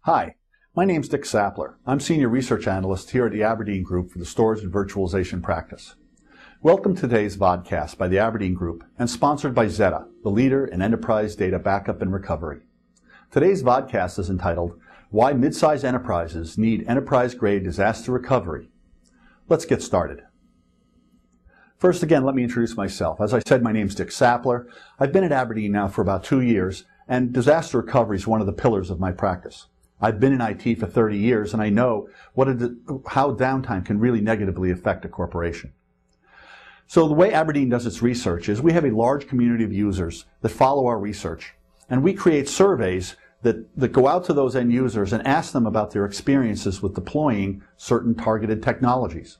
Hi, my name's Dick Sapler. I'm Senior Research Analyst here at the Aberdeen Group for the Storage and Virtualization practice. Welcome to today's vodcast by the Aberdeen Group and sponsored by Zeta, the leader in enterprise data backup and recovery. Today's vodcast is entitled, Why Midsize Enterprises Need Enterprise-Grade Disaster Recovery. Let's get started. First, again, let me introduce myself. As I said, my name's Dick Sapler. I've been at Aberdeen now for about 2 years, and disaster recovery is one of the pillars of my practice. I've been in IT for 30 years, and I know how downtime can really negatively affect a corporation. So the way Aberdeen does its research is we have a large community of users that follow our research, and we create surveys that go out to those end users and ask them about their experiences with deploying certain targeted technologies.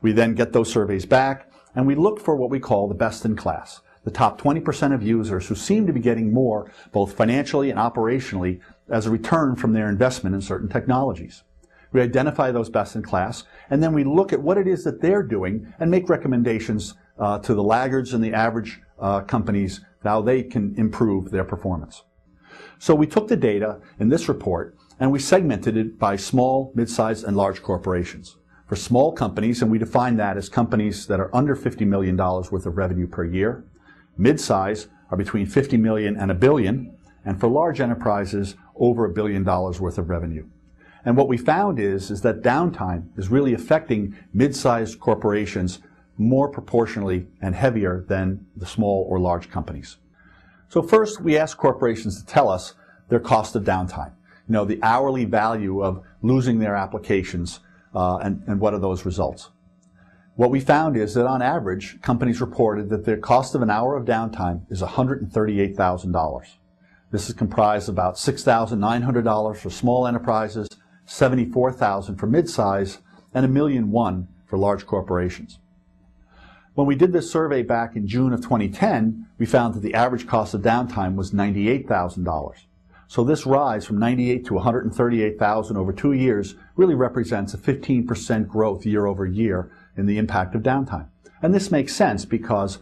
We then get those surveys back, and we look for what we call the best in class, the top 20% of users who seem to be getting more, both financially and operationally, as a return from their investment in certain technologies. We identify those best in class, and then we look at what it is that they're doing and make recommendations to the laggards and the average companies how they can improve their performance. So we took the data in this report and we segmented it by small, mid-sized, and large corporations. For small companies, and we define that as companies that are under $50 million worth of revenue per year. Mid-size are between $50 million and $1 billion, and for large enterprises, over $1 billion worth of revenue. And what we found is that downtime is really affecting mid-sized corporations more proportionally and heavier than the small or large companies. So first, we asked corporations to tell us their cost of downtime. You know, the hourly value of losing their applications, and what are those results. What we found is that on average, companies reported that their cost of an hour of downtime is $138,000. This is comprised of about $6,900 for small enterprises, $74,000 for mid-size, and $1.1 million for large corporations. When we did this survey back in June of 2010, we found that the average cost of downtime was $98,000. So this rise from $98,000 to $138,000 over 2 years really represents a 15% growth year over year in the impact of downtime. And this makes sense because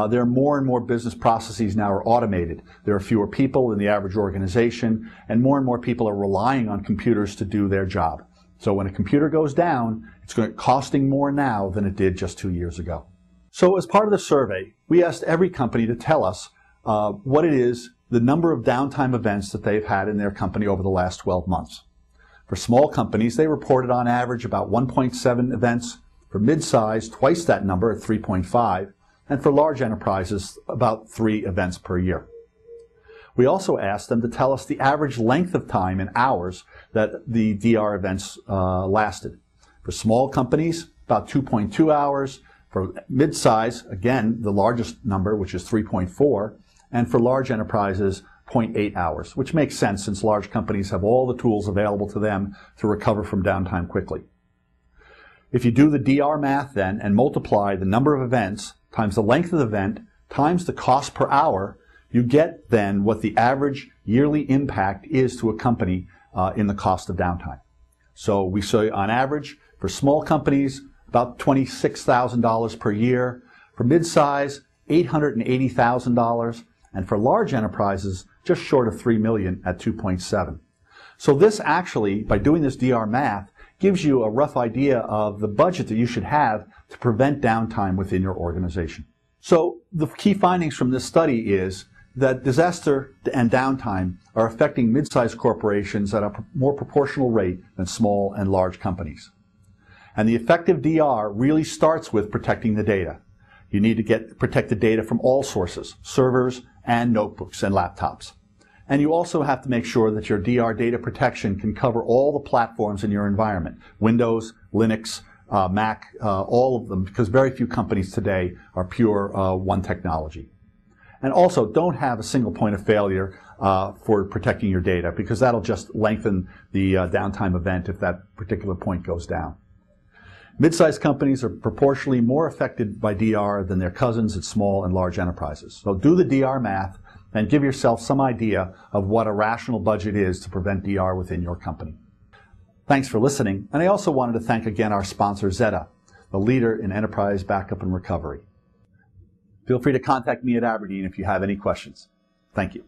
there are more and more business processes now are automated. There are fewer people in the average organization, and more people are relying on computers to do their job. So when a computer goes down, it's costing more now than it did just 2 years ago. So as part of the survey, we asked every company to tell us what it is, the number of downtime events that they've had in their company over the last 12 months. For small companies, they reported on average about 1.7 events. For mid-size, twice that number at 3.5. And for large enterprises, about 3 events per year. We also asked them to tell us the average length of time in hours that the DR events lasted. For small companies, about 2.2 hours. For mid-size, again, the largest number, which is 3.4. And for large enterprises, 0.8 hours, which makes sense since large companies have all the tools available to them to recover from downtime quickly. If you do the DR math then and multiply the number of events times the length of the event times the cost per hour, you get then what the average yearly impact is to a company in the cost of downtime. So we say on average for small companies about $26,000 per year, for mid-size $880,000, and for large enterprises just short of $3 million at 2.7. So this actually, by doing this DR math, gives you a rough idea of the budget that you should have to prevent downtime within your organization. So the key findings from this study is that disaster and downtime are affecting mid-sized corporations at a more proportional rate than small and large companies. And the effective DR really starts with protecting the data. You need to protect the data from all sources, servers and notebooks and laptops. And you also have to make sure that your DR data protection can cover all the platforms in your environment, Windows, Linux, Mac, all of them, because very few companies today are pure one technology. And also, don't have a single point of failure for protecting your data, because that'll just lengthen the downtime event if that particular point goes down. Mid-sized companies are proportionally more affected by DR than their cousins at small and large enterprises. So do the DR math and give yourself some idea of what a rational budget is to prevent DR within your company. Thanks for listening, and I also wanted to thank again our sponsor Zeta, the leader in enterprise backup and recovery. Feel free to contact me at Aberdeen if you have any questions. Thank you.